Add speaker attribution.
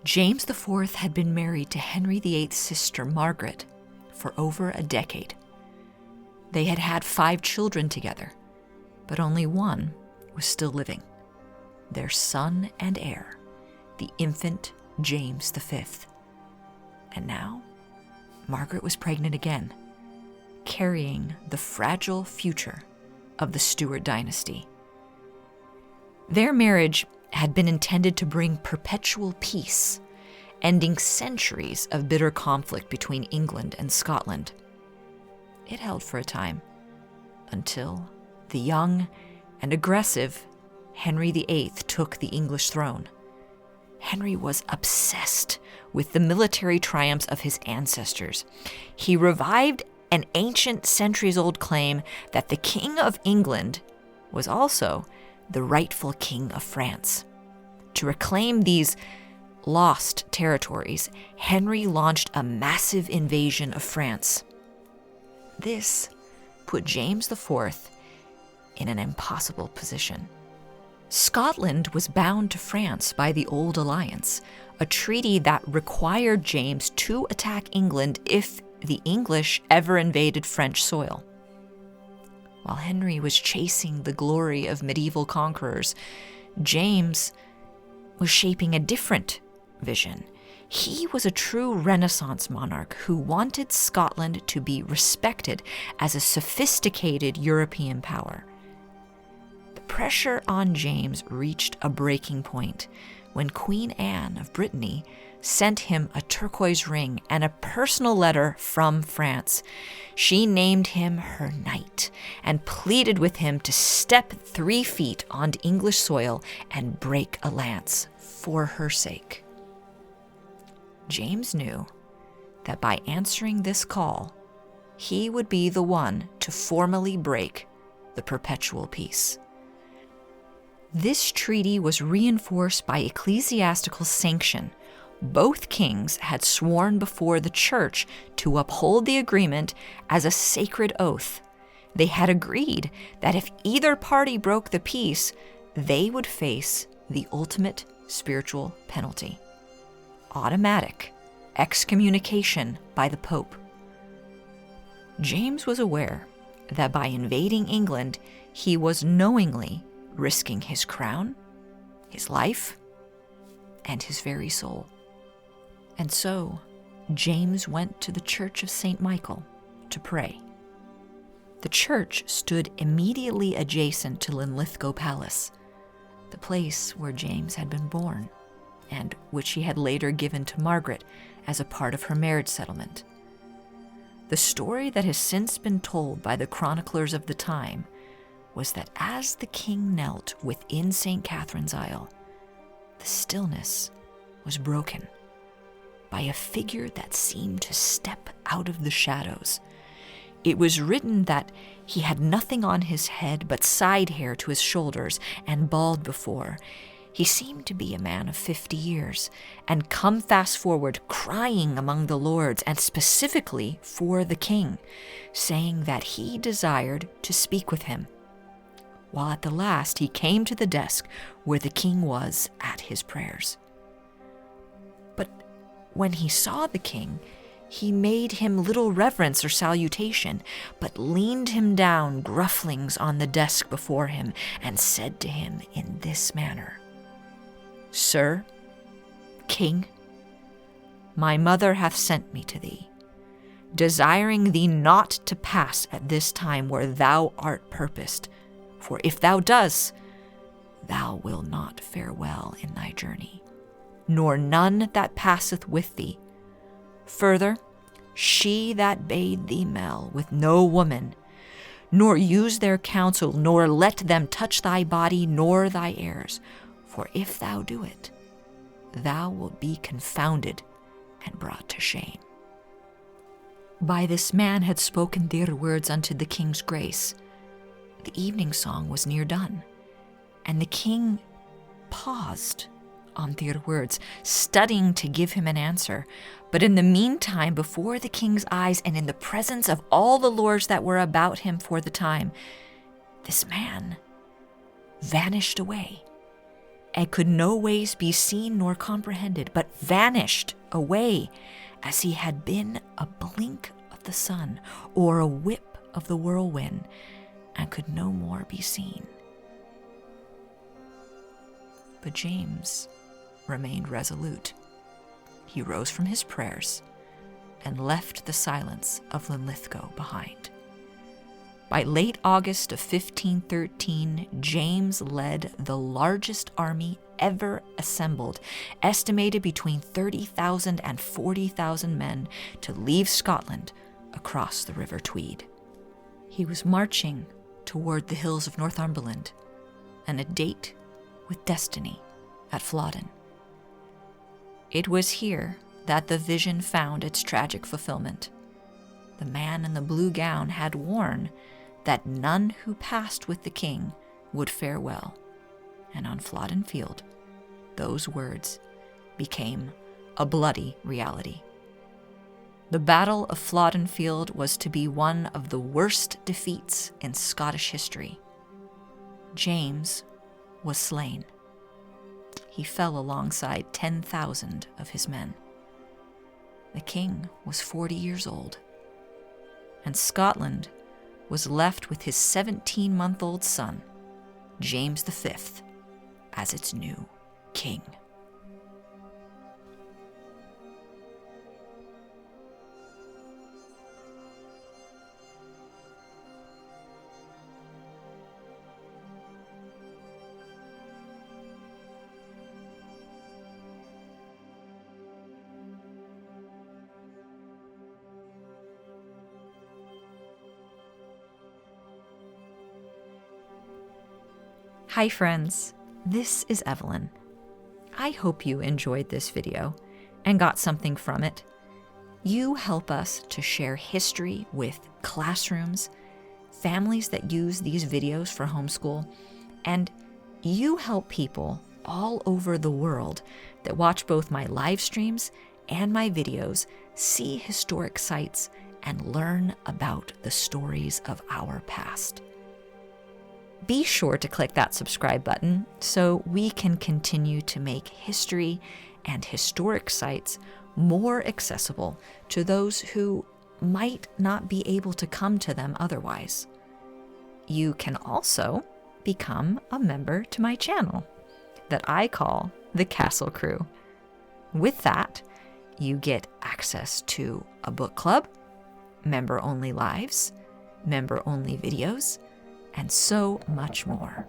Speaker 1: James IV had been married to Henry VIII's sister Margaret for over a decade. They had had 5 children together, but only one was still living, their son and heir, the infant James V. And now, Margaret was pregnant again, carrying the fragile future of the Stuart dynasty. Their marriage had been intended to bring perpetual peace, ending centuries of bitter conflict between England and Scotland. It held for a time, until the young and aggressive Henry VIII took the English throne. Henry was obsessed with the military triumphs of his ancestors. He revived an ancient centuries-old claim that the King of England was also the rightful King of France. To reclaim these lost territories, Henry launched a massive invasion of France. This put James IV in an impossible position. Scotland was bound to France by the Old Alliance, a treaty that required James to attack England if the English ever invaded French soil. While Henry was chasing the glory of medieval conquerors, James was shaping a different vision. He was a true Renaissance monarch who wanted Scotland to be respected as a sophisticated European power. The pressure on James reached a breaking point when Queen Anne of Brittany sent him a turquoise ring and a personal letter from France. She named him her knight and pleaded with him to step 3 feet onto English soil and break a lance for her sake. James knew that by answering this call, he would be the one to formally break the perpetual peace. This treaty was reinforced by ecclesiastical sanction. Both kings had sworn before the church to uphold the agreement as a sacred oath. They had agreed that if either party broke the peace, they would face the ultimate spiritual penalty: automatic excommunication by the Pope. James was aware that by invading England, he was knowingly risking his crown, his life, and his very soul. And so, James went to the Church of St. Michael to pray. The church stood immediately adjacent to Linlithgow Palace, the place where James had been born, and which he had later given to Margaret as a part of her marriage settlement. The story that has since been told by the chroniclers of the time was that as the king knelt within St. Catherine's Isle, the stillness was broken by a figure that seemed to step out of the shadows. It was written that he had nothing on his head but side hair to his shoulders and bald before. He seemed to be a man of 50 years, and come fast forward, crying among the lords, and specifically for the king, saying that he desired to speak with him. While at the last he came to the desk where the king was at his prayers. But when he saw the king, he made him little reverence or salutation, but leaned him down grufflings on the desk before him, and said to him in this manner: "Sir, King, my mother hath sent me to thee, desiring thee not to pass at this time where thou art purposed, for if thou does, thou wilt not fare well in thy journey, nor none that passeth with thee. Further, she that bade thee mell with no woman, nor use their counsel, nor let them touch thy body nor thy heirs. For if thou do it, thou wilt be confounded and brought to shame." By this man had spoken their words unto the king's grace. The evening song was near done, and the king paused on their words, studying to give him an answer. But in the meantime, before the king's eyes and in the presence of all the lords that were about him for the time, this man vanished away, and could no ways be seen nor comprehended, but vanished away as he had been a blink of the sun or a whip of the whirlwind, and could no more be seen. But James remained resolute. He rose from his prayers and left the silence of Linlithgow behind. By late August of 1513, James led the largest army ever assembled, estimated between 30,000 and 40,000 men, to leave Scotland across the River Tweed. He was marching toward the hills of Northumberland and a date with destiny at Flodden. It was here that the vision found its tragic fulfillment. The man in the blue gown had worn that none who passed with the king would fare well, and on Flodden Field, those words became a bloody reality. The Battle of Flodden Field was to be one of the worst defeats in Scottish history. James was slain. He fell alongside 10,000 of his men. The king was 40 years old, and Scotland was left with his 17-month-old son, James V, as its new king. Hi friends, this is Evelyn. I hope you enjoyed this video and got something from it. You help us to share history with classrooms, families that use these videos for homeschool, and you help people all over the world that watch both my live streams and my videos see historic sites and learn about the stories of our past. Be sure to click that subscribe button so we can continue to make history and historic sites more accessible to those who might not be able to come to them otherwise. You can also become a member to my channel that I call the Castle Crew. With that, you get access to a book club, member-only lives, member-only videos, and so much more.